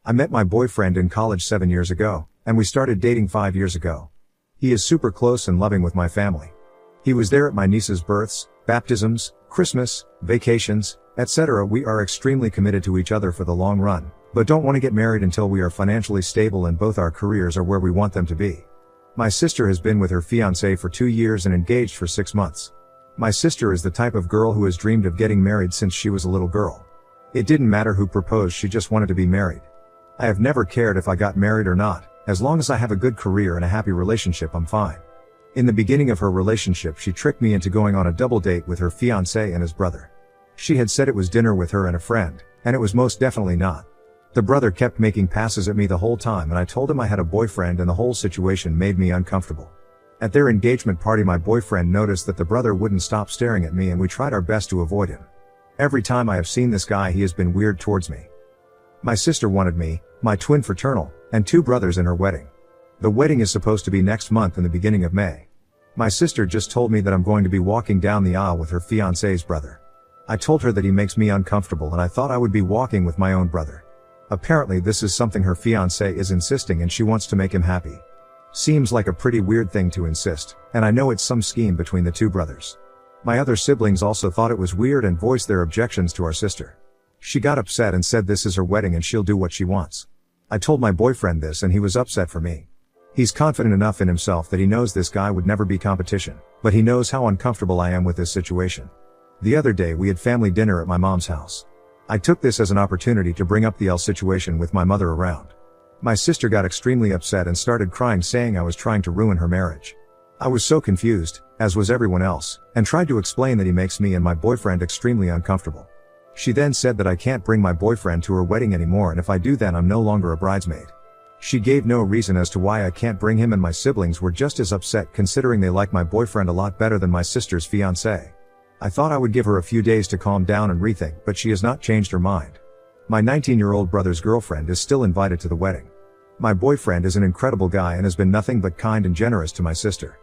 I met my boyfriend in college 7 years ago, and we started dating 5 years ago. He is super close and loving with my family. He was there at my niece's births, baptisms, Christmas, vacations, etc. We are extremely committed to each other for the long run, but don't want to get married until we are financially stable and both our careers are where we want them to be. My sister has been with her fiancé for 2 years and engaged for 6 months. My sister is the type of girl who has dreamed of getting married since she was a little girl. It didn't matter who proposed, she just wanted to be married. I have never cared if I got married or not, as long as I have a good career and a happy relationship I'm fine. In the beginning of her relationship she tricked me into going on a double date with her fiancé and his brother. She had said it was dinner with her and a friend, and it was most definitely not. The brother kept making passes at me the whole time and I told him I had a boyfriend and the whole situation made me uncomfortable. At their engagement party my boyfriend noticed that the brother wouldn't stop staring at me and we tried our best to avoid him. Every time I have seen this guy he has been weird towards me. My sister wanted me, my twin fraternal, and 2 brothers in her wedding. The wedding is supposed to be next month in the beginning of May. My sister just told me that I'm going to be walking down the aisle with her fiancé's brother. I told her that he makes me uncomfortable and I thought I would be walking with my own brother. Apparently this is something her fiancé is insisting and she wants to make him happy. Seems like a pretty weird thing to insist, and I know it's some scheme between the 2 brothers. My other siblings also thought it was weird and voiced their objections to our sister. She got upset and said this is her wedding and she'll do what she wants. I told my boyfriend this and he was upset for me. He's confident enough in himself that he knows this guy would never be competition, but he knows how uncomfortable I am with this situation. The other day we had family dinner at my mom's house. I took this as an opportunity to bring up the situation with my mother around. My sister got extremely upset and started crying saying I was trying to ruin her marriage. I was so confused, as was everyone else, and tried to explain that he makes me and my boyfriend extremely uncomfortable. She then said that I can't bring my boyfriend to her wedding anymore and if I do then I'm no longer a bridesmaid. She gave no reason as to why I can't bring him and my siblings were just as upset considering they like my boyfriend a lot better than my sister's fiancé. I thought I would give her a few days to calm down and rethink, but she has not changed her mind. My 19-year-old brother's girlfriend is still invited to the wedding. My boyfriend is an incredible guy and has been nothing but kind and generous to my sister.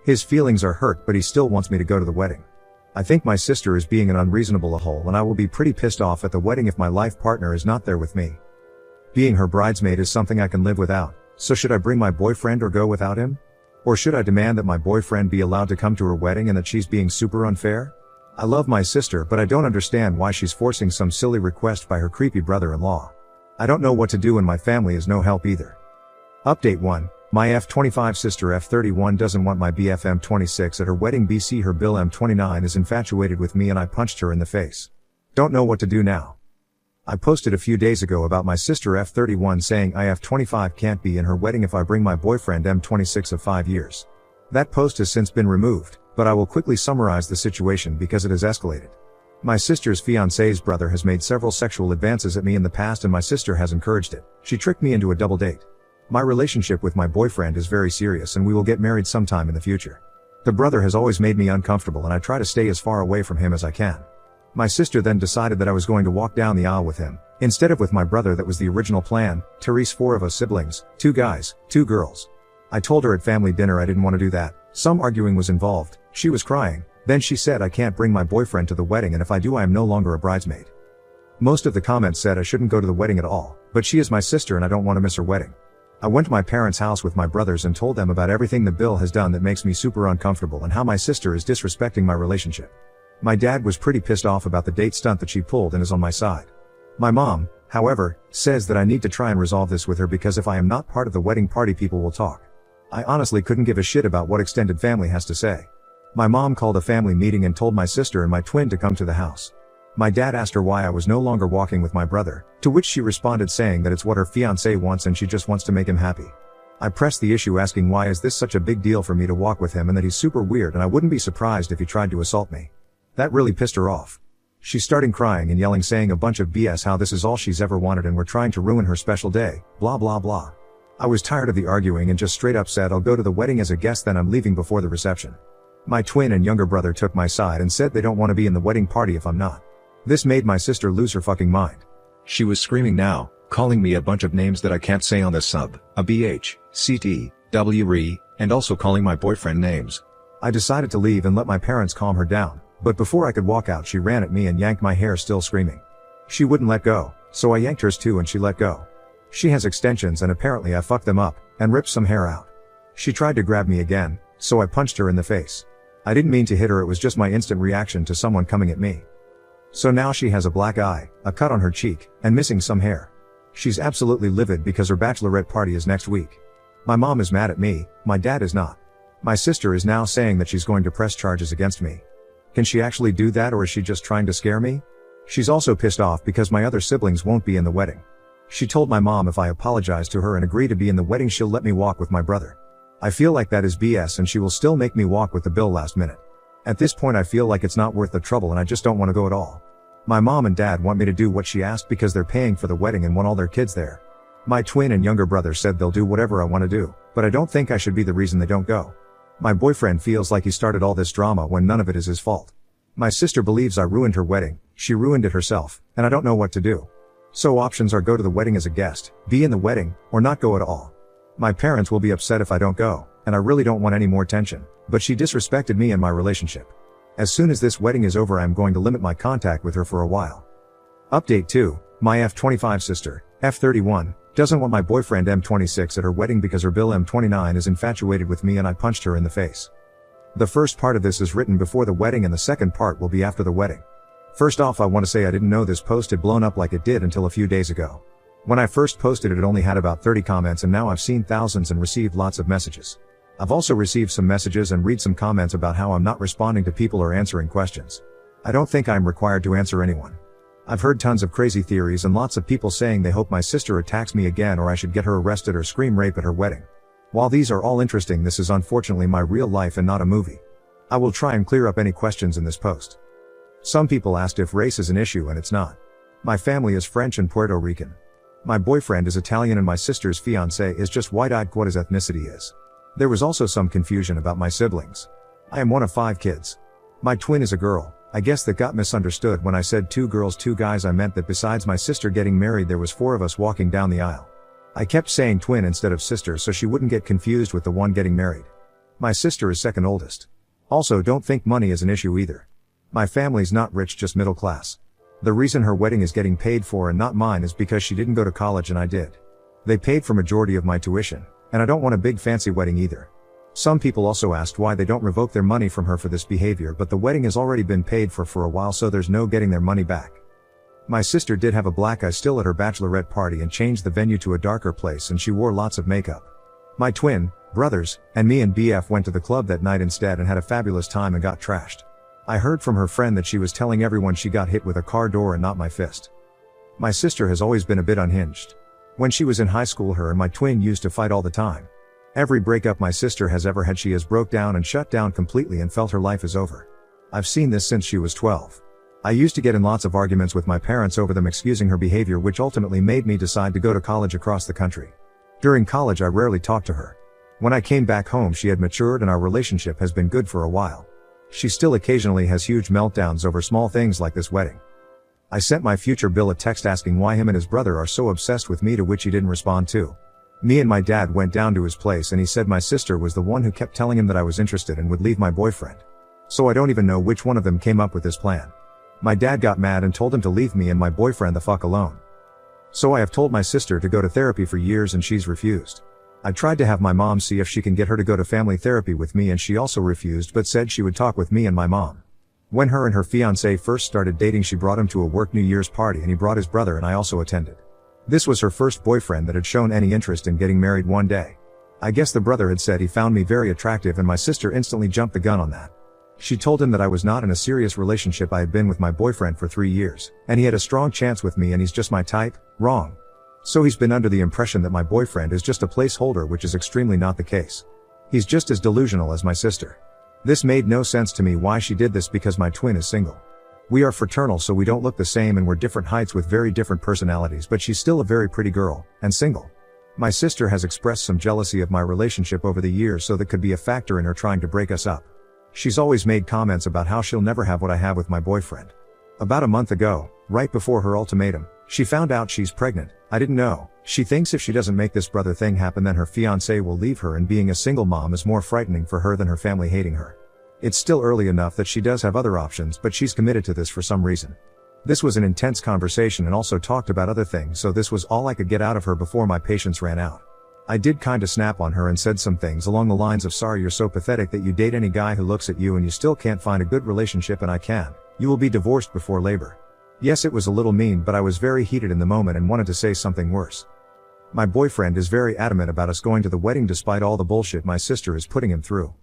His feelings are hurt but he still wants me to go to the wedding. I think my sister is being an unreasonable a-hole and I will be pretty pissed off at the wedding if my life partner is not there with me. Being her bridesmaid is something I can live without, so should I bring my boyfriend or go without him? Or should I demand that my boyfriend be allowed to come to her wedding and that she's being super unfair? I love my sister but I don't understand why she's forcing some silly request by her creepy brother-in-law. I don't know what to do and my family is no help either. Update 1. My F25 sister F31 doesn't want my BF M26 at her wedding. BC her Bill M29 is infatuated with me and I punched her in the face. Don't know what to do now. I posted a few days ago about my sister F31 saying I F25 can't be in her wedding if I bring my boyfriend M26 of 5 years. That post has since been removed, but I will quickly summarize the situation because it has escalated. My sister's fiancé's brother has made several sexual advances at me in the past and my sister has encouraged it. She tricked me into a double date. My relationship with my boyfriend is very serious and we will get married sometime in the future. The brother has always made me uncomfortable and I try to stay as far away from him as I can. My sister then decided that I was going to walk down the aisle with him, instead of with my brother. That was the original plan. Therese, 4 of us siblings, 2 guys, 2 girls. I told her at family dinner I didn't want to do that. Some arguing was involved. She was crying. Then she said I can't bring my boyfriend to the wedding and if I do I am no longer a bridesmaid. Most of the comments said I shouldn't go to the wedding at all, but she is my sister and I don't want to miss her wedding. I went to my parents' house with my brothers and told them about everything the bill has done that makes me super uncomfortable and how my sister is disrespecting my relationship. My dad was pretty pissed off about the date stunt that she pulled and is on my side. My mom, however, says that I need to try and resolve this with her because if I am not part of the wedding party people will talk. I honestly couldn't give a shit about what extended family has to say. My mom called a family meeting and told my sister and my twin to come to the house. My dad asked her why I was no longer walking with my brother, to which she responded saying that it's what her fiancé wants and she just wants to make him happy. I pressed the issue asking why is this such a big deal for me to walk with him and that he's super weird and I wouldn't be surprised if he tried to assault me. That really pissed her off. She started crying and yelling saying a bunch of BS how this is all she's ever wanted and we're trying to ruin her special day, blah blah blah. I was tired of the arguing and just straight up said I'll go to the wedding as a guest then I'm leaving before the reception. My twin and younger brother took my side and said they don't want to be in the wedding party if I'm not. This made my sister lose her fucking mind. She was screaming now, calling me a bunch of names that I can't say on this sub, a BH, CT, WRE, and also calling my boyfriend names. I decided to leave and let my parents calm her down, but before I could walk out she ran at me and yanked my hair still screaming. She wouldn't let go, so I yanked hers too and she let go. She has extensions and apparently I fucked them up, and ripped some hair out. She tried to grab me again, so I punched her in the face. I didn't mean to hit her, it was just my instant reaction to someone coming at me. So now she has a black eye, a cut on her cheek, and missing some hair. She's absolutely livid because her bachelorette party is next week. My mom is mad at me, my dad is not. My sister is now saying that she's going to press charges against me. Can she actually do that, or is she just trying to scare me? She's also pissed off because my other siblings won't be in the wedding. She told my mom if I apologize to her and agree to be in the wedding she'll let me walk with my brother. I feel like that is BS and she will still make me walk with the bill last minute. At this point I feel like it's not worth the trouble and I just don't want to go at all. My mom and dad want me to do what she asked because they're paying for the wedding and want all their kids there. My twin and younger brother said they'll do whatever I want to do, but I don't think I should be the reason they don't go. My boyfriend feels like he started all this drama when none of it is his fault. My sister believes I ruined her wedding, she ruined it herself, and I don't know what to do. So options are go to the wedding as a guest, be in the wedding, or not go at all. My parents will be upset if I don't go, and I really don't want any more tension, but she disrespected me and my relationship. As soon as this wedding is over I am going to limit my contact with her for a while. Update 2, my F25 sister, F31, doesn't want my boyfriend M26 at her wedding because her bill M29 is infatuated with me and I punched her in the face. The first part of this is written before the wedding and the second part will be after the wedding. First off, I want to say I didn't know this post had blown up like it did until a few days ago. When I first posted it, it only had about 30 comments and now I've seen thousands and received lots of messages. I've also received some messages and read some comments about how I'm not responding to people or answering questions. I don't think I'm required to answer anyone. I've heard tons of crazy theories and lots of people saying they hope my sister attacks me again or I should get her arrested or scream rape at her wedding. While these are all interesting, this is unfortunately my real life and not a movie. I will try and clear up any questions in this post. Some people asked if race is an issue and it's not. My family is French and Puerto Rican. My boyfriend is Italian and my sister's fiancé is just white-eyed. What his ethnicity is. There was also some confusion about my siblings. I am one of 5 kids. My twin is a girl. I guess that got misunderstood when I said 2 girls 2 guys. I meant that besides my sister getting married there was 4 of us walking down the aisle. I kept saying twin instead of sister so she wouldn't get confused with the one getting married. My sister is second oldest. Also, don't think money is an issue either. My family's not rich, just middle class. The reason her wedding is getting paid for and not mine is because she didn't go to college and I did. They paid for majority of my tuition, and I don't want a big fancy wedding either. Some people also asked why they don't revoke their money from her for this behavior, but the wedding has already been paid for a while, so there's no getting their money back. My sister did have a black eye still at her bachelorette party and changed the venue to a darker place, and she wore lots of makeup. My twin, brothers, and me and BF went to the club that night instead and had a fabulous time and got trashed. I heard from her friend that she was telling everyone she got hit with a car door and not my fist. My sister has always been a bit unhinged. When she was in high school, her and my twin used to fight all the time. Every breakup my sister has ever had, she has broke down and shut down completely and felt her life is over. I've seen this since she was 12. I used to get in lots of arguments with my parents over them excusing her behavior, which ultimately made me decide to go to college across the country. During college I rarely talked to her. When I came back home she had matured and our relationship has been good for a while. She still occasionally has huge meltdowns over small things like this wedding. I sent my future Bill a text asking why him and his brother are so obsessed with me, to which he didn't respond to. Me and my dad went down to his place and he said my sister was the one who kept telling him that I was interested and would leave my boyfriend. So I don't even know which one of them came up with this plan. My dad got mad and told him to leave me and my boyfriend the fuck alone. So I have told my sister to go to therapy for years and she's refused. I tried to have my mom see if she can get her to go to family therapy with me and she also refused, but said she would talk with me and my mom. When her and her fiancé first started dating, she brought him to a work New Year's party and he brought his brother and I also attended. This was her first boyfriend that had shown any interest in getting married one day. I guess the brother had said he found me very attractive and my sister instantly jumped the gun on that. She told him that I was not in a serious relationship. I had been with my boyfriend for 3 years, and he had a strong chance with me and he's just my type. Wrong. So he's been under the impression that my boyfriend is just a placeholder, which is extremely not the case. He's just as delusional as my sister. This made no sense to me why she did this because my twin is single. We are fraternal, so we don't look the same and we're different heights with very different personalities, but she's still a very pretty girl, and single. My sister has expressed some jealousy of my relationship over the years, so that could be a factor in her trying to break us up. She's always made comments about how she'll never have what I have with my boyfriend. About a month ago, right before her ultimatum, she found out she's pregnant. I didn't know. She thinks if she doesn't make this brother thing happen then her fiancé will leave her, and being a single mom is more frightening for her than her family hating her. It's still early enough that she does have other options, but she's committed to this for some reason. This was an intense conversation and also talked about other things, so this was all I could get out of her before my patience ran out. I did kinda snap on her and said some things along the lines of, sorry you're so pathetic that you date any guy who looks at you and you still can't find a good relationship, and I can. You will be divorced before labor. Yes, it was a little mean, but I was very heated in the moment and wanted to say something worse. My boyfriend is very adamant about us going to the wedding despite all the bullshit my sister is putting him through.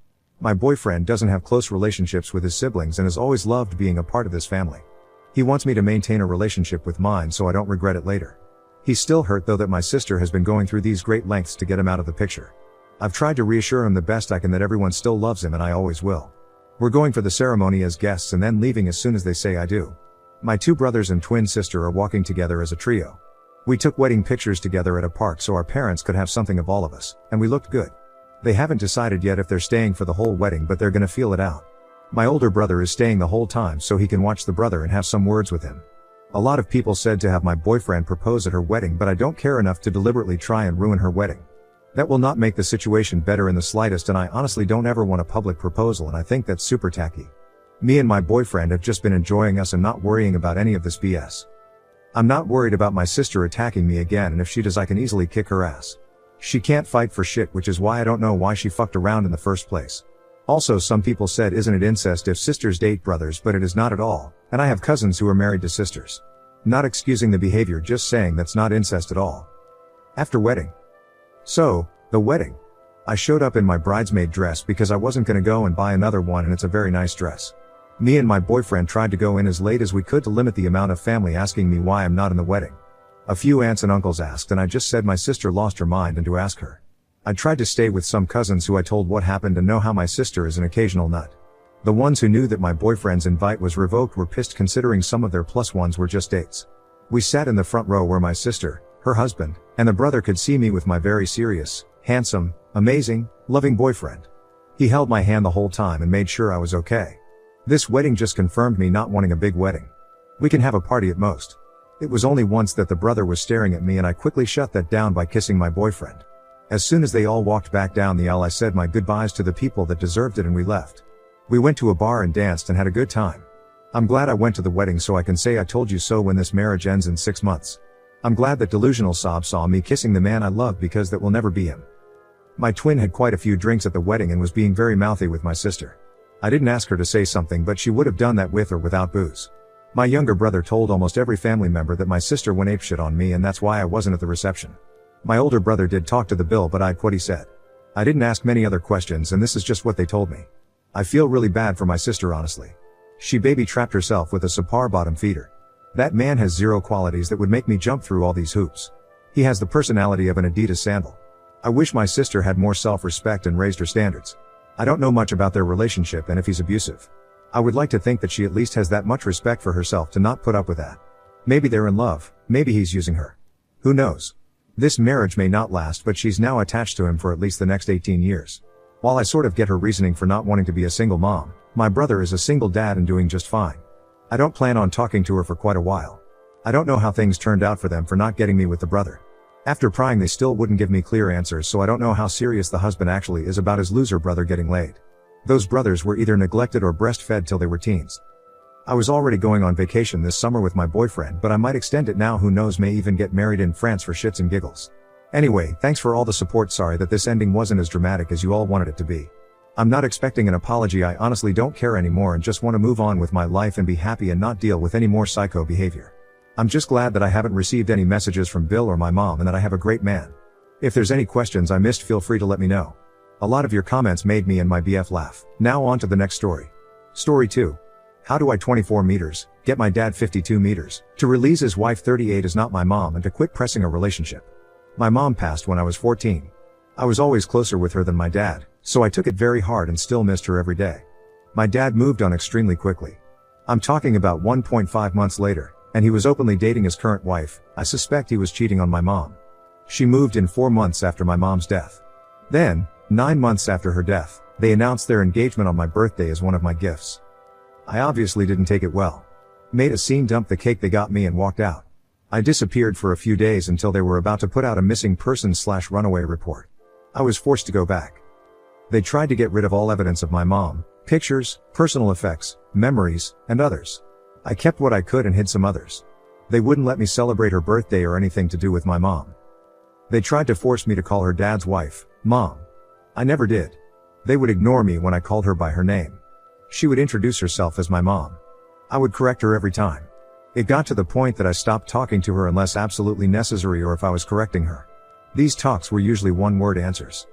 My boyfriend doesn't have close relationships with his siblings and has always loved being a part of this family. He wants me to maintain a relationship with mine so I don't regret it later. He's still hurt though that my sister has been going through these great lengths to get him out of the picture. I've tried to reassure him the best I can that everyone still loves him and I always will. We're going for the ceremony as guests and then leaving as soon as they say I do. My 2 brothers and twin sister are walking together as a trio. We took wedding pictures together at a park so our parents could have something of all of us, and we looked good. They haven't decided yet if they're staying for the whole wedding, but they're gonna feel it out. My older brother is staying the whole time so he can watch the brother and have some words with him. A lot of people said to have my boyfriend propose at her wedding, but I don't care enough to deliberately try and ruin her wedding. That will not make the situation better in the slightest, and I honestly don't ever want a public proposal, and I think that's super tacky. Me and my boyfriend have just been enjoying us and not worrying about any of this BS. I'm not worried about my sister attacking me again, and if she does I can easily kick her ass. She can't fight for shit, which is why I don't know why she fucked around in the first place. Also, some people said isn't it incest if sisters date brothers, but it is not at all, and I have cousins who are married to sisters. Not excusing the behavior, just saying that's not incest at all. After wedding. So, the wedding. I showed up in my bridesmaid dress because I wasn't gonna go and buy another one, and it's a very nice dress. Me and my boyfriend tried to go in as late as we could to limit the amount of family asking me why I'm not in the wedding. A few aunts and uncles asked, and I just said my sister lost her mind and to ask her. I tried to stay with some cousins who I told what happened and know how my sister is an occasional nut. The ones who knew that my boyfriend's invite was revoked were pissed, considering some of their plus ones were just dates. We sat in the front row where my sister, her husband, and the brother could see me with my very serious, handsome, amazing, loving boyfriend. He held my hand the whole time and made sure I was okay. This wedding just confirmed me not wanting a big wedding. We can have a party at most. It was only once that the brother was staring at me, and I quickly shut that down by kissing my boyfriend. As soon as they all walked back down the aisle, I said my goodbyes to the people that deserved it and we left. We went to a bar and danced and had a good time. I'm glad I went to the wedding so I can say I told you so when this marriage ends in 6 months. I'm glad that delusional Sob saw me kissing the man I love, because that will never be him. My twin had quite a few drinks at the wedding and was being very mouthy with my sister. I didn't ask her to say something, but she would have done that with or without booze. My younger brother told almost every family member that my sister went apeshit on me, and that's why I wasn't at the reception. My older brother did talk to the bill, but I'd what he said. I didn't ask many other questions, and this is just what they told me. I feel really bad for my sister, honestly. She baby trapped herself with a Sapar bottom feeder. That man has 0 qualities that would make me jump through all these hoops. He has the personality of an Adidas sandal. I wish my sister had more self-respect and raised her standards. I don't know much about their relationship and if he's abusive. I would like to think that she at least has that much respect for herself to not put up with that. Maybe they're in love, maybe he's using her. Who knows? This marriage may not last, but she's now attached to him for at least the next 18 years. While I sort of get her reasoning for not wanting to be a single mom, my brother is a single dad and doing just fine. I don't plan on talking to her for quite a while. I don't know how things turned out for them for not getting me with the brother. After prying, they still wouldn't give me clear answers, so I don't know how serious the husband actually is about his loser brother getting laid. Those brothers were either neglected or breastfed till they were teens. I was already going on vacation this summer with my boyfriend, but I might extend it now, who knows, may even get married in France for shits and giggles. Anyway, thanks for all the support. Sorry that this ending wasn't as dramatic as you all wanted it to be. I'm not expecting an apology, I honestly don't care anymore and just want to move on with my life and be happy and not deal with any more psycho behavior. I'm just glad that I haven't received any messages from Bill or my mom and that I have a great man. If there's any questions I missed, feel free to let me know. A lot of your comments made me and my BF laugh. Now on to the next story. Story 2. How do I 24 meters, get my dad 52 meters, to release his wife 38 is not my mom and to quit pressing a relationship. My mom passed when I was 14. I was always closer with her than my dad, so I took it very hard and still missed her every day. My dad moved on extremely quickly. I'm talking about 1.5 months later, and he was openly dating his current wife. I suspect he was cheating on my mom. She moved in 4 months after my mom's death. Then, 9 months after her death, they announced their engagement on my birthday as one of my gifts. I obviously didn't take it well. Made a scene, dumped the cake they got me and walked out. I disappeared for a few days until they were about to put out a missing person/runaway report. I was forced to go back. They tried to get rid of all evidence of my mom, pictures, personal effects, memories, and others. I kept what I could and hid some others. They wouldn't let me celebrate her birthday or anything to do with my mom. They tried to force me to call her dad's wife, Mom. I never did. They would ignore me when I called her by her name. She would introduce herself as my mom. I would correct her every time. It got to the point that I stopped talking to her unless absolutely necessary or if I was correcting her. These talks were usually one-word answers.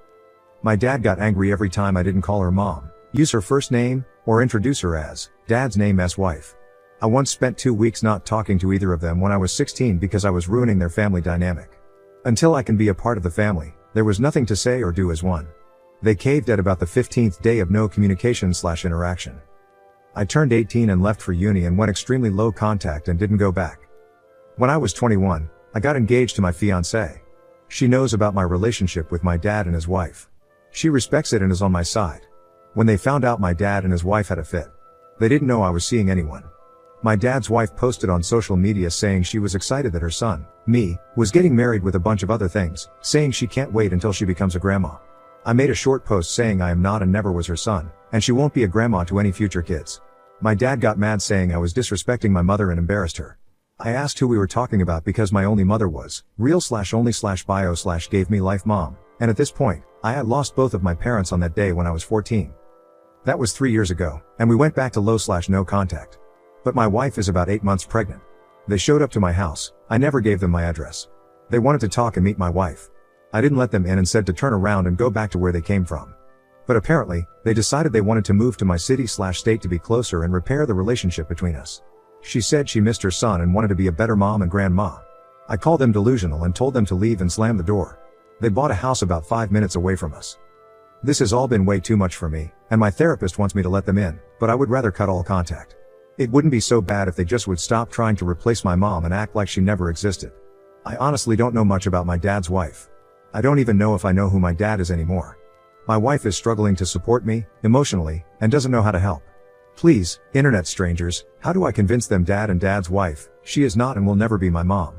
My dad got angry every time I didn't call her mom, use her first name, or introduce her as dad's name's wife. I once spent 2 weeks not talking to either of them when I was 16 because I was ruining their family dynamic. Until I can be a part of the family, there was nothing to say or do as one. They caved at about the 15th day of no communication/interaction. I turned 18 and left for uni and went extremely low contact and didn't go back. When I was 21, I got engaged to my fiancée. She knows about my relationship with my dad and his wife. She respects it and is on my side. When they found out my dad and his wife had a fit, they didn't know I was seeing anyone. My dad's wife posted on social media saying she was excited that her son, me, was getting married with a bunch of other things, saying she can't wait until she becomes a grandma. I made a short post saying I am not and never was her son, and she won't be a grandma to any future kids. My dad got mad saying I was disrespecting my mother and embarrassed her. I asked who we were talking about because my only mother was real/only/bio/gave me life mom, and at this point, I had lost both of my parents on that day when I was 14. That was 3 years ago, and we went back to low/no contact. But my wife is about 8 months pregnant. They showed up to my house. I never gave them my address. They wanted to talk and meet my wife. I didn't let them in and said to turn around and go back to where they came from. But apparently, they decided they wanted to move to my city/state to be closer and repair the relationship between us. She said she missed her son and wanted to be a better mom and grandma. I called them delusional and told them to leave and slammed the door. They bought a house about 5 minutes away from us. This has all been way too much for me, and my therapist wants me to let them in, but I would rather cut all contact. It wouldn't be so bad if they just would stop trying to replace my mom and act like she never existed. I honestly don't know much about my dad's wife. I don't even know if I know who my dad is anymore. My wife is struggling to support me, emotionally, and doesn't know how to help. Please, internet strangers, how do I convince them dad and dad's wife, she is not and will never be my mom?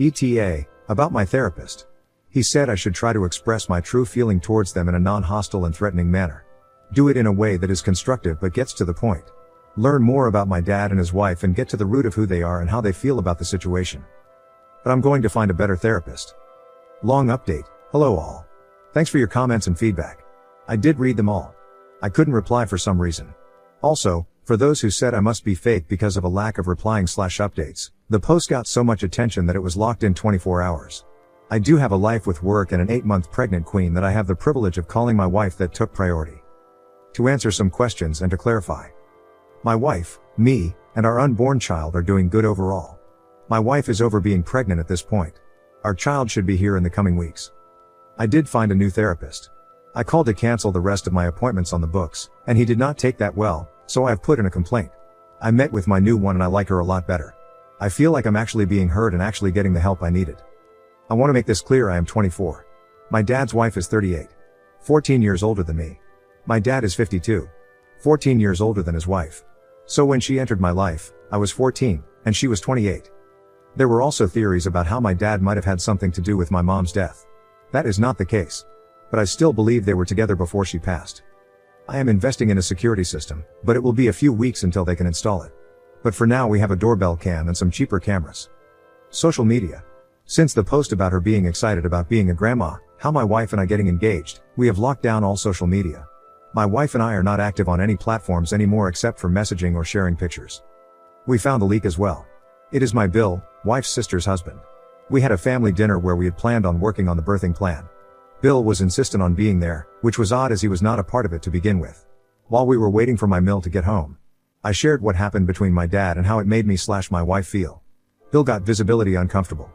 ETA, about my therapist. He said I should try to express my true feeling towards them in a non-hostile and threatening manner. Do it in a way that is constructive but gets to the point. Learn more about my dad and his wife and get to the root of who they are and how they feel about the situation. But I'm going to find a better therapist. Long update. Hello all. Thanks for your comments and feedback. I did read them all. I couldn't reply for some reason. Also, for those who said I must be fake because of a lack of replying/updates, the post got so much attention that it was locked in 24 hours. I do have a life with work and an 8-month pregnant queen that I have the privilege of calling my wife that took priority. To answer some questions and to clarify. My wife, me, and our unborn child are doing good overall. My wife is over being pregnant at this point. Our child should be here in the coming weeks. I did find a new therapist. I called to cancel the rest of my appointments on the books, and he did not take that well, so I have put in a complaint. I met with my new one and I like her a lot better. I feel like I'm actually being heard and actually getting the help I needed. I want to make this clear, I am 24. My dad's wife is 38. 14 years older than me. My dad is 52. 14 years older than his wife. So when she entered my life, I was 14, and she was 28. There were also theories about how my dad might have had something to do with my mom's death. That is not the case. But I still believe they were together before she passed. I am investing in a security system, but it will be a few weeks until they can install it. But for now we have a doorbell cam and some cheaper cameras. Social media. Since the post about her being excited about being a grandma, how my wife and I getting engaged, we have locked down all social media. My wife and I are not active on any platforms anymore except for messaging or sharing pictures. We found the leak as well. It is my Bill, wife's sister's husband. We had a family dinner where we had planned on working on the birthing plan. Bill was insistent on being there, which was odd as he was not a part of it to begin with. While we were waiting for my Mill to get home, I shared what happened between my dad and how it made me/my wife feel. Bill got visibility uncomfortable.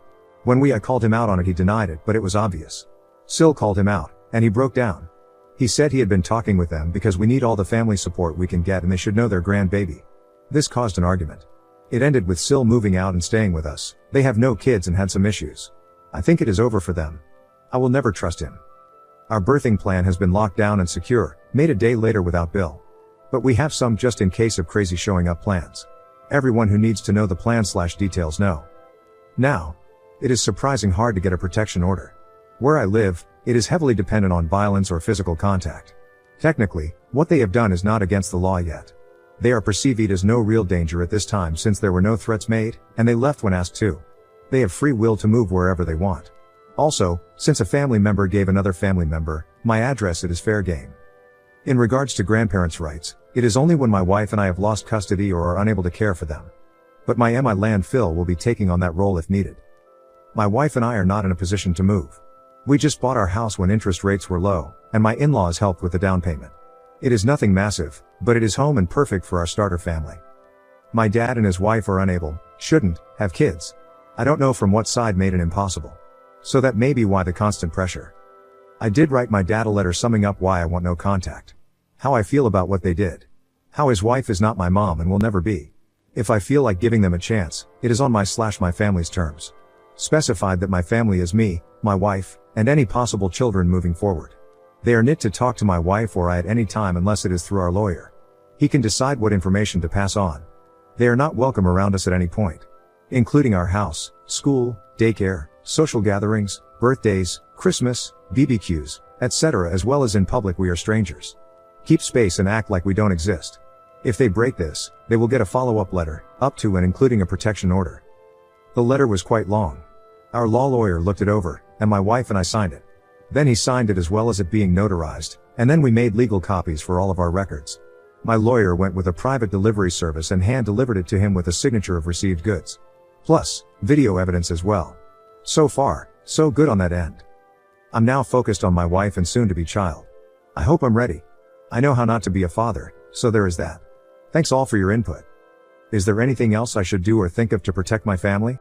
When I called him out on it, he denied it, but it was obvious. Sil called him out, and he broke down. He said he had been talking with them because we need all the family support we can get and they should know their grandbaby. This caused an argument. It ended with Sil moving out and staying with us. They have no kids and had some issues. I think it is over for them. I will never trust him. Our birthing plan has been locked down and secure, made a day later without Bill. But we have some just in case of crazy showing up plans. Everyone who needs to know the plan/details know. Now, it is surprising hard to get a protection order. Where I live, it is heavily dependent on violence or physical contact. Technically, what they have done is not against the law yet. They are perceived as no real danger at this time since there were no threats made, and they left when asked to. They have free will to move wherever they want. Also, since a family member gave another family member my address, it is fair game. In regards to grandparents' rights, it is only when my wife and I have lost custody or are unable to care for them. But my MI landfill will be taking on that role if needed. My wife and I are not in a position to move. We just bought our house when interest rates were low, and my in-laws helped with the down payment. It is nothing massive, but it is home and perfect for our starter family. My dad and his wife are unable, shouldn't, have kids. I don't know from what side made it impossible. So that may be why the constant pressure. I did write my dad a letter summing up why I want no contact. How I feel about what they did. How his wife is not my mom and will never be. If I feel like giving them a chance, it is on my family's terms. Specified that my family is me, my wife, and any possible children moving forward. They are knit to talk to my wife or I at any time unless it is through our lawyer. He can decide what information to pass on. They are not welcome around us at any point. Including our house, school, daycare, social gatherings, birthdays, Christmas, BBQs, etc. as well as in public we are strangers. Keep space and act like we don't exist. If they break this, they will get a follow-up letter, up to and including a protection order. The letter was quite long. Our law lawyer looked it over, and my wife and I signed it. Then he signed it as well as it being notarized, and then we made legal copies for all of our records. My lawyer went with a private delivery service and hand-delivered it to him with a signature of received goods. Plus, video evidence as well. So far, so good on that end. I'm now focused on my wife and soon-to-be child. I hope I'm ready. I know how not to be a father, so there is that. Thanks all for your input. Is there anything else I should do or think of to protect my family?